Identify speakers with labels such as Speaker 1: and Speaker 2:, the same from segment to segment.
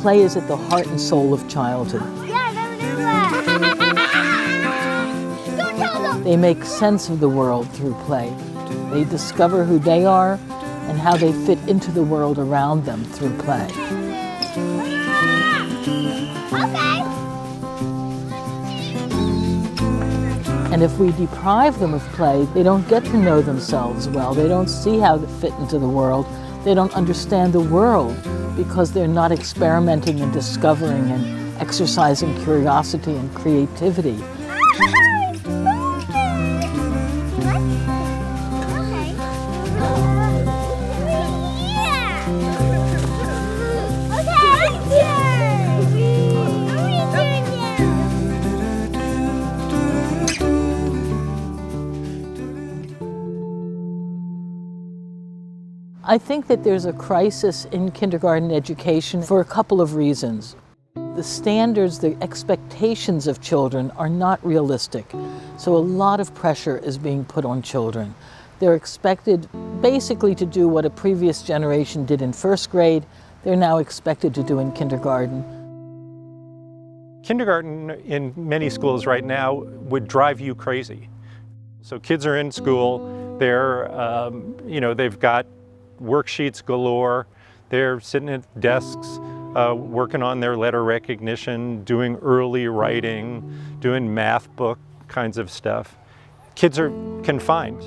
Speaker 1: Play is at the heart and soul of childhood.
Speaker 2: Yeah, I never knew that. Go tell them.
Speaker 1: They make sense of the world through play. They discover who they are and how they fit into the world around them through play.
Speaker 2: Okay.
Speaker 1: And if we deprive them of play, they don't get to know themselves well. They don't see how they fit into the world. They don't understand the world because they're not experimenting and discovering and exercising curiosity and creativity. I think that there's a crisis in kindergarten education for a couple of reasons. The standards, the expectations of children are not realistic, so a lot of pressure is being put on children. They're expected basically to do what a previous generation did in first grade, they're now expected to do in kindergarten.
Speaker 3: Kindergarten in many schools right now would drive you crazy. So kids are in school, they've got worksheets galore. They're sitting at desks working on their letter recognition, doing early writing, doing math book kinds of stuff. Kids are confined.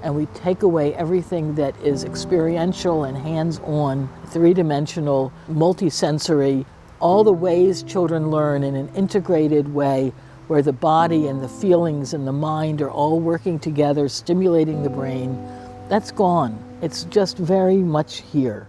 Speaker 1: And we take away everything that is experiential and hands-on, three-dimensional, multisensory, all the ways children learn in an integrated way where the body and the feelings and the mind are all working together, stimulating the brain. That's gone. It's just very much here.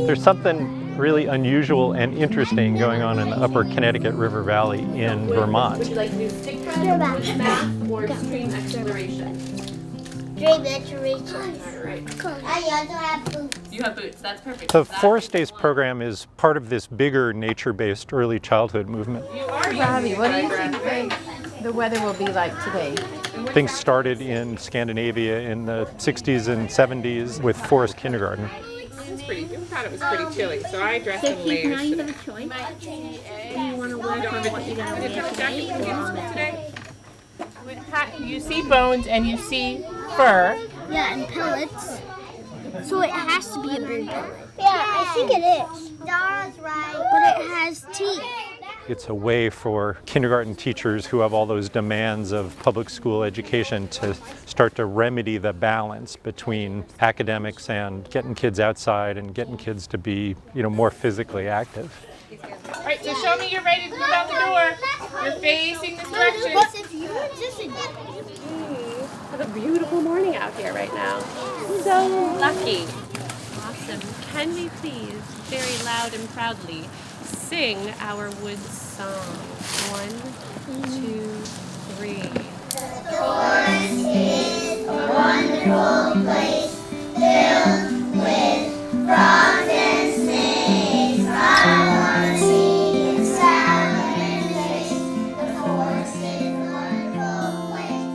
Speaker 3: There's something really unusual and interesting going on in the upper Connecticut River Valley in Vermont.
Speaker 4: Would you like to do stick drive, math, or stream exploration?
Speaker 2: Dream exploration.
Speaker 4: All right.
Speaker 2: I also have boots.
Speaker 4: You have boots, that's perfect.
Speaker 3: The Forest Days program is part of this bigger nature-based early childhood movement.
Speaker 5: Robbie, what do you think the weather will be like today?
Speaker 3: Things started in Scandinavia in the 60s and 70s with forest kindergarten.
Speaker 6: We thought it was pretty chilly, so I dressed in layers today.
Speaker 2: Do you want to work on what you're going to wear today?
Speaker 6: You see bones and you see fur.
Speaker 2: Yeah, and pellets. So it has to be a bird pellet. Yeah, I think it is. Dara's right. But it has teeth.
Speaker 3: It's a way for kindergarten teachers who have all those demands of public school education to start to remedy the balance between academics and getting kids outside and getting kids to be, more physically active.
Speaker 6: All right, so show me you're ready to move out the door. You're facing this direction.
Speaker 4: What a beautiful morning out here right now. So lucky. Awesome. Can we please, very loud and proudly, sing our woods song? 1, 2, 3.
Speaker 2: The forest is a wonderful place filled with frogs and snakes. I want to see the sound and taste. The forest is a wonderful place.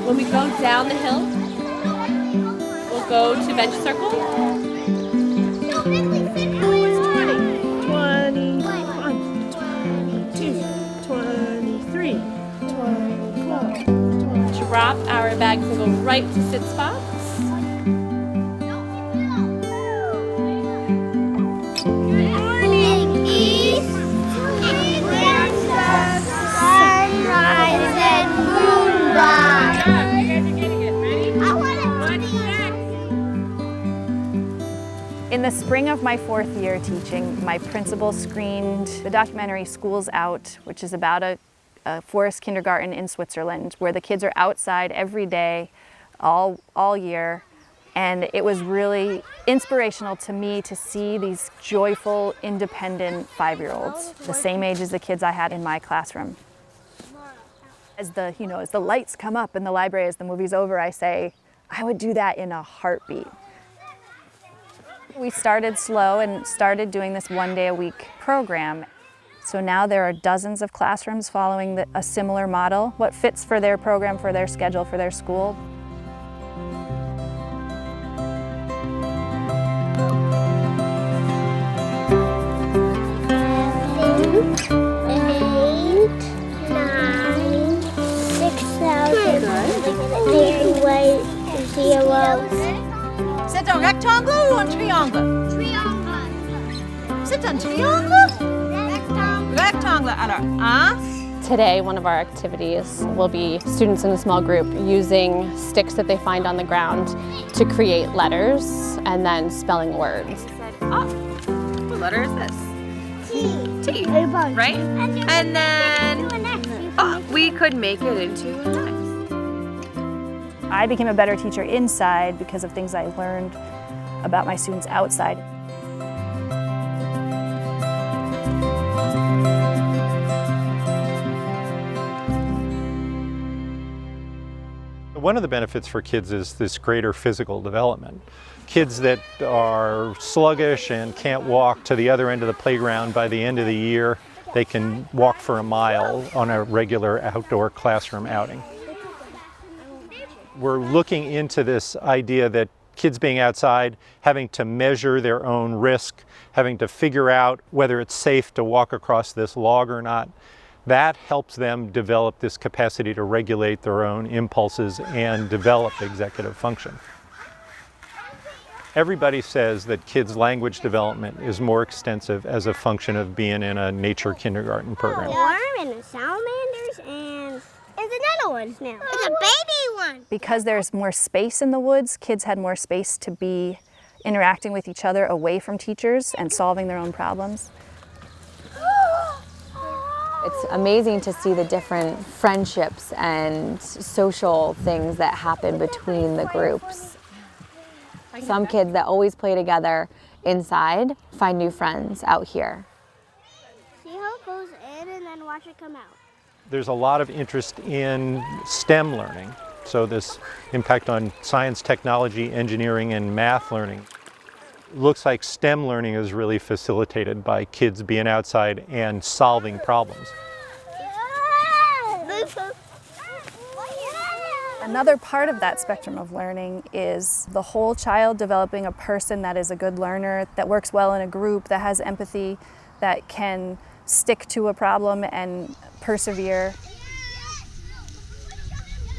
Speaker 4: When we go down the hill, we'll go to bench circle.
Speaker 5: 23, 24.
Speaker 4: Drop our bags and go right to sit spots.
Speaker 2: Good morning, East. It's the sunrise and moonrise.
Speaker 6: You guys are getting it. Ready? What's next?
Speaker 7: In the spring of my 4th year teaching, my principal screened the documentary Schools Out, which is about a forest kindergarten in Switzerland where the kids are outside every day all year. And it was really inspirational to me to see these joyful, independent 5-year-olds, the same age as the kids I had in my classroom. As the lights come up in the library, as the movie's over, I say, I would do that in a heartbeat. We started slow and started doing this 1 day a week program. So now there are dozens of classrooms following a similar model, what fits for their program, for their schedule, for their school.
Speaker 8: C'est un rectangle ou un triangle?
Speaker 2: Triangle.
Speaker 8: C'est un triangle? Rectangle. Alors, un.
Speaker 4: Today, one of our activities will be students in a small group using sticks that they find on the ground to create letters and then spelling words.
Speaker 8: What letter is this?
Speaker 2: T.
Speaker 8: T, right? And then we could make it into an X.
Speaker 7: I became a better teacher inside because of things I learned about my students outside.
Speaker 3: One of the benefits for kids is this greater physical development. Kids that are sluggish and can't walk to the other end of the playground, by the end of the year, they can walk for a mile on a regular outdoor classroom outing. We're looking into this idea that kids being outside, having to measure their own risk, having to figure out whether it's safe to walk across this log or not, that helps them develop this capacity to regulate their own impulses and develop executive function. Everybody says that kids' language development is more extensive as a function of being in a nature kindergarten program.
Speaker 2: A worm and a salamanders and there's another one now. It's a baby one.
Speaker 7: Because there's more space in the woods, kids had more space to be interacting with each other away from teachers and solving their own problems.
Speaker 9: It's amazing to see the different friendships and social things that happen between the groups. Some kids that always play together inside find new friends out here.
Speaker 2: See how it goes in and then watch it come out.
Speaker 3: There's a lot of interest in STEM learning, so this impact on science, technology, engineering, and math learning. Looks like STEM learning is really facilitated by kids being outside and solving problems.
Speaker 7: Another part of that spectrum of learning is the whole child developing a person that is a good learner, that works well in a group, that has empathy, that can stick to a problem and persevere.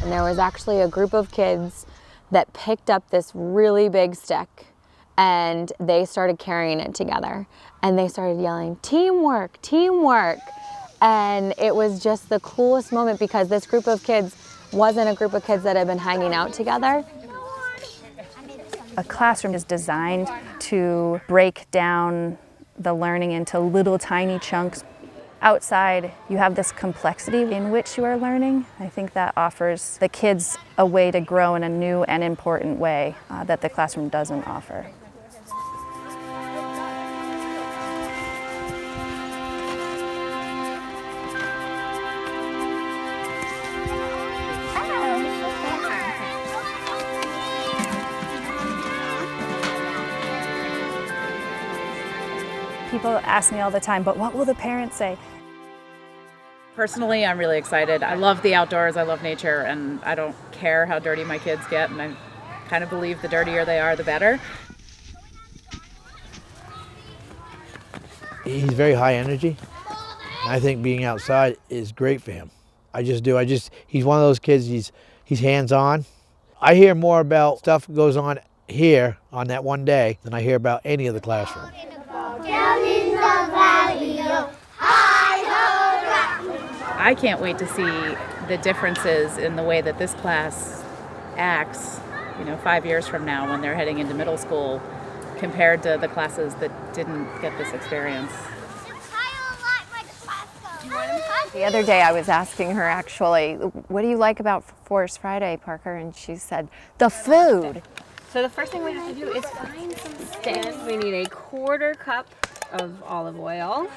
Speaker 9: And there was actually a group of kids that picked up this really big stick and they started carrying it together. And they started yelling, "Teamwork, teamwork." And it was just the coolest moment because this group of kids wasn't a group of kids that had been hanging out together.
Speaker 7: A classroom is designed to break down the learning into little tiny chunks. Outside, you have this complexity in which you are learning. I think that offers the kids a way to grow in a new and important way that the classroom doesn't offer. People ask me all the time, but what will the parents say?
Speaker 6: Personally, I'm really excited. I love the outdoors, I love nature, and I don't care how dirty my kids get, and I kind of believe the dirtier they are, the better.
Speaker 10: He's very high energy. I think being outside is great for him. I just do. He's one of those kids, he's hands-on. I hear more about stuff that goes on here on that one day than I hear about any of the classroom.
Speaker 2: Down in the valley,
Speaker 6: I can't wait to see the differences in the way that this class acts, 5 years from now when they're heading into middle school compared to the classes that didn't get this experience.
Speaker 2: I don't like my class. Do you want him?
Speaker 7: The other day I was asking her actually, what do you like about Forest Friday, Parker? And she said, the food.
Speaker 8: So the first thing we have to do is find some sticks. We need a 1/4 cup of olive oil.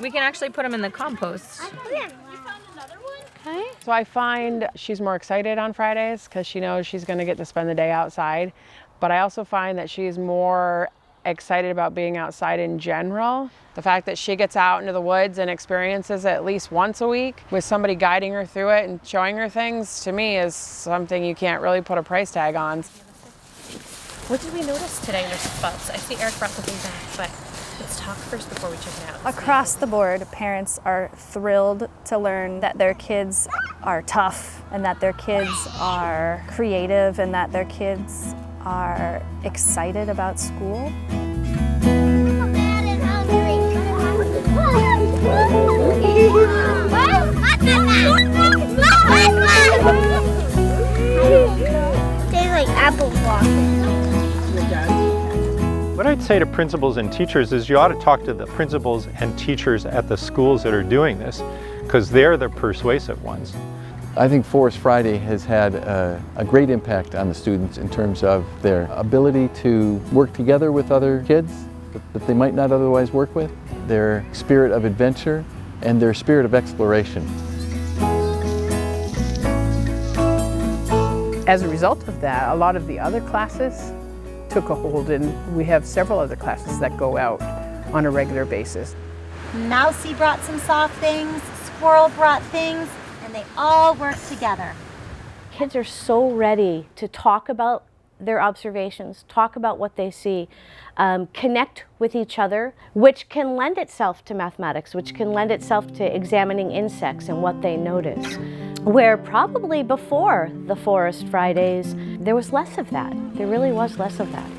Speaker 8: We can actually put them in the compost.
Speaker 5: Okay. So I find she's more excited on Fridays because she knows she's going to get to spend the day outside. But I also find that she's more excited about being outside in general. The fact that she gets out into the woods and experiences it at least once a week with somebody guiding her through it and showing her things, to me, is something you can't really put a price tag on.
Speaker 4: What did we notice today? There's spots. I see Eric brought something back, but let's talk first before we check it out.
Speaker 7: Across the board, parents are thrilled to learn that their kids are tough and that their kids are creative and that their kids are excited about school.
Speaker 2: They like apple blossoms.
Speaker 3: What I'd say to principals and teachers is you ought to talk to the principals and teachers at the schools that are doing this, because they're the persuasive ones.
Speaker 11: I think Forest Friday has had a great impact on the students in terms of their ability to work together with other kids that they might not otherwise work with, their spirit of adventure, and their spirit of exploration.
Speaker 5: As a result of that, a lot of the other classes took a hold, and we have several other classes that go out on a regular basis.
Speaker 12: Mousy brought some soft things, Squirrel brought things, and they all work together.
Speaker 13: Kids are so ready to talk about their observations, talk about what they see, connect with each other, which can lend itself to mathematics, which can lend itself to examining insects and what they notice. Where probably before the Forest Fridays, there was less of that. There really was less of that.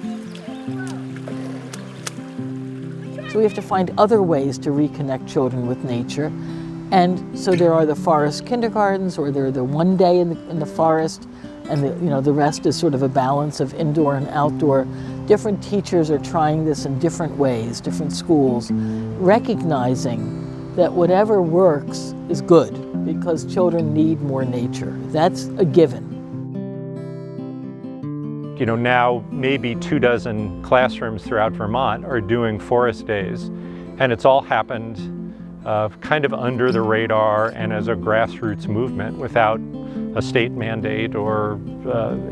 Speaker 1: So we have to find other ways to reconnect children with nature. And so there are the forest kindergartens, or there are the one day in the forest, and the rest is sort of a balance of indoor and outdoor. Different teachers are trying this in different ways, different schools, recognizing that whatever works is good, because children need more nature. That's a given.
Speaker 3: Now maybe 24 classrooms throughout Vermont are doing forest days, and it's all happened kind of under the radar and as a grassroots movement without a state mandate or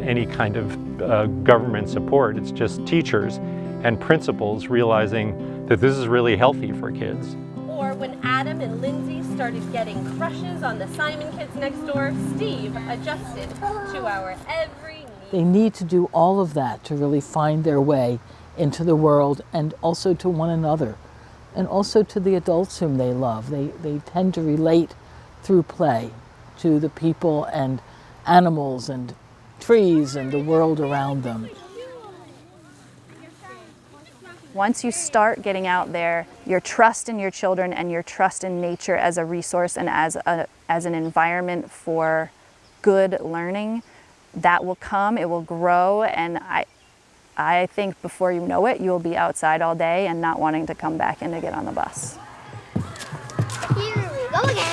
Speaker 3: any kind of government support. It's just teachers and principals realizing that this is really healthy for kids.
Speaker 4: Or when Adam and Lindsay started getting crushes on the Simon kids next door, Steve adjusted to our every need.
Speaker 1: They need to do all of that to really find their way into the world, and also to one another, and also to the adults whom they love. They tend to relate through play to the people and animals and trees and the world around them.
Speaker 7: Once you start getting out there, your trust in your children and your trust in nature as a resource and as an environment for good learning, that will come, it will grow, and I think before you know it, you'll be outside all day and not wanting to come back in to get on the bus.
Speaker 2: Here we go again.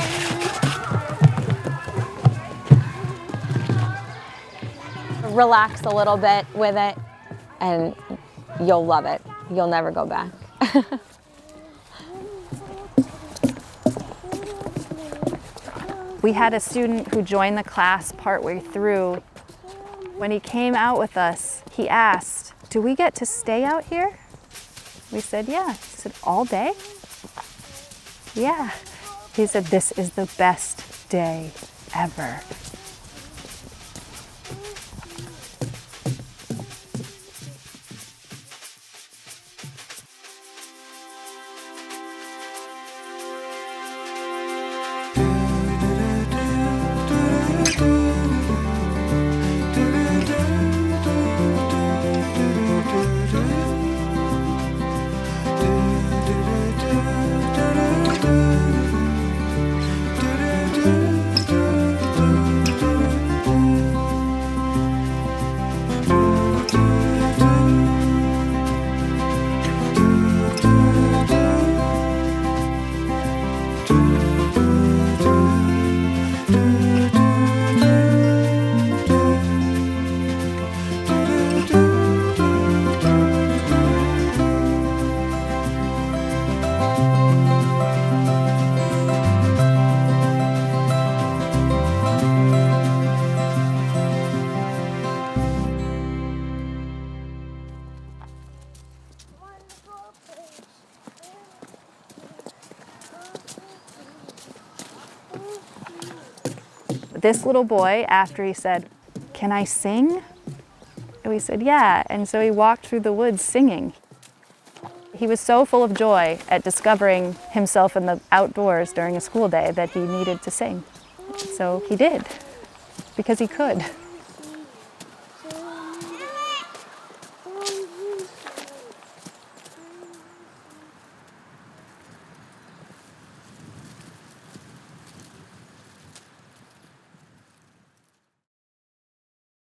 Speaker 9: Relax a little bit with it, and you'll love it. You'll never go back.
Speaker 7: We had a student who joined the class partway through. When he came out with us, he asked, "Do we get to stay out here?" We said, "Yeah." He said, "All day?" "Yeah." He said, "This is the best day ever." This little boy, after he said, "Can I sing?" And we said, "Yeah." And so he walked through the woods singing. He was so full of joy at discovering himself in the outdoors during a school day that he needed to sing. So he did, because he could.